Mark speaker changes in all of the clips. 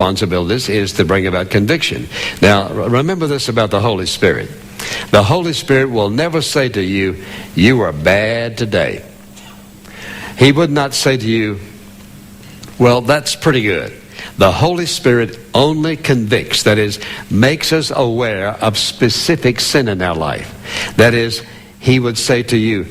Speaker 1: responsibilities is to bring about conviction. Now, remember this about the Holy Spirit. The Holy Spirit will never say to you, you are bad today. He would not say to you, well, that's pretty good. The Holy Spirit only convicts, that is, makes us aware of specific sin in our life. That is, He would say to you,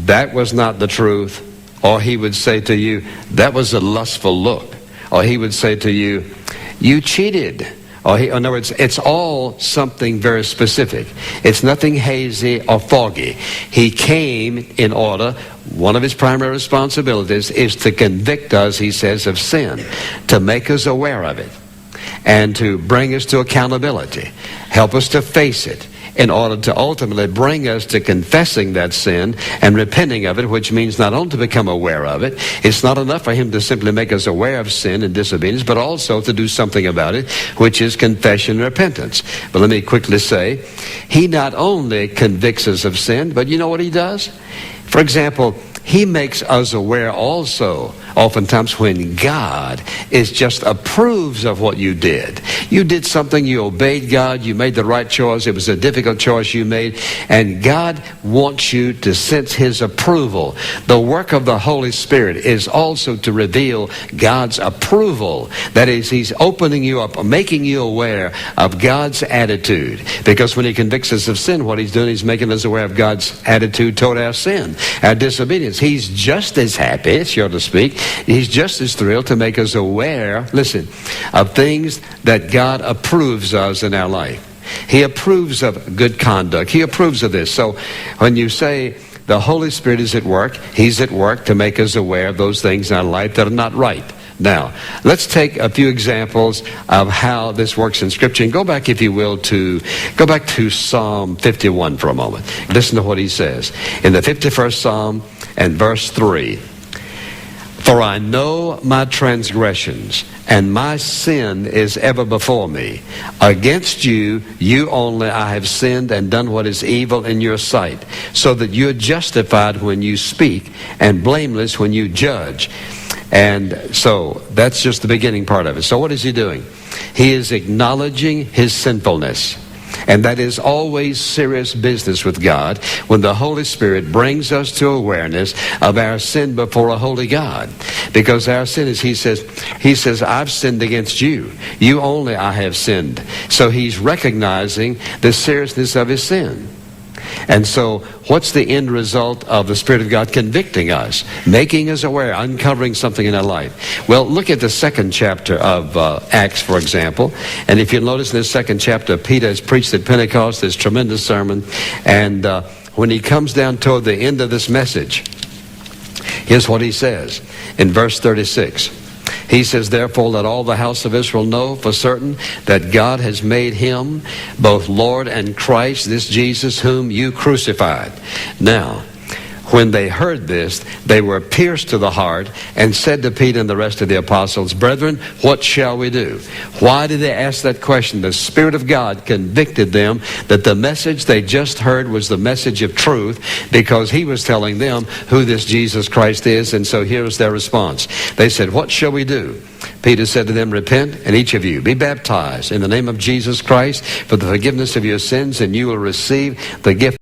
Speaker 1: that was not the truth. Or He would say to you, that was a lustful look. Or He would say to you, you cheated. Or in other words, it's all something very specific. It's nothing hazy or foggy. He came in order. One of His primary responsibilities is to convict us, He says, of sin, to make us aware of it, and to bring us to accountability, help us to face it, in order to ultimately bring us to confessing that sin and repenting of it, which means not only to become aware of it. It's not enough for Him to simply make us aware of sin and disobedience, but also to do something about it, which is confession and repentance. But let me quickly say, He not only convicts us of sin, but you know what He does? For example, He makes us aware also, oftentimes, when God just approves of what you did. You did something, you obeyed God, you made the right choice, it was a difficult choice you made, and God wants you to sense His approval. The work of the Holy Spirit is also to reveal God's approval. That is, He's opening you up, making you aware of God's attitude. Because when He convicts us of sin, what He's doing, He's making us aware of God's attitude toward our sin, our disobedience. He's just as happy, so to speak, He's just as thrilled to make us aware, listen, of things that God approves of in our life. He approves of good conduct. He approves of this. So when you say the Holy Spirit is at work, He's at work to make us aware of those things in our life that are not right. Now, let's take a few examples of how this works in Scripture. And go back, if you will, to Psalm 51 for a moment. Listen to what he says. In the 51st Psalm and verse 3, for I know my transgressions, and my sin is ever before me. Against you, you only, I have sinned and done what is evil in your sight, so that you're justified when you speak, and blameless when you judge. And so that's just the beginning part of it. So what is he doing? He is acknowledging his sinfulness. And that is always serious business with God, when the Holy Spirit brings us to awareness of our sin before a holy God. Because our sin is, He says, I've sinned against you. You only I have sinned. So He's recognizing the seriousness of his sin. And so what's the end result of the Spirit of God convicting us, making us aware, uncovering something in our life? Well, look at the second chapter of Acts, for example. And if you notice in this second chapter, Peter has preached at Pentecost this tremendous sermon. And when he comes down toward the end of this message, here's what he says in verse 36. He says, therefore, let all the house of Israel know for certain that God has made Him both Lord and Christ, this Jesus whom you crucified. Now, when they heard this, they were pierced to the heart and said to Peter and the rest of the apostles, brethren, what shall we do? Why did they ask that question? The Spirit of God convicted them that the message they just heard was the message of truth, because He was telling them who this Jesus Christ is. And so here's their response. They said, what shall we do? Peter said to them, repent, and each of you be baptized in the name of Jesus Christ for the forgiveness of your sins, and you will receive the gift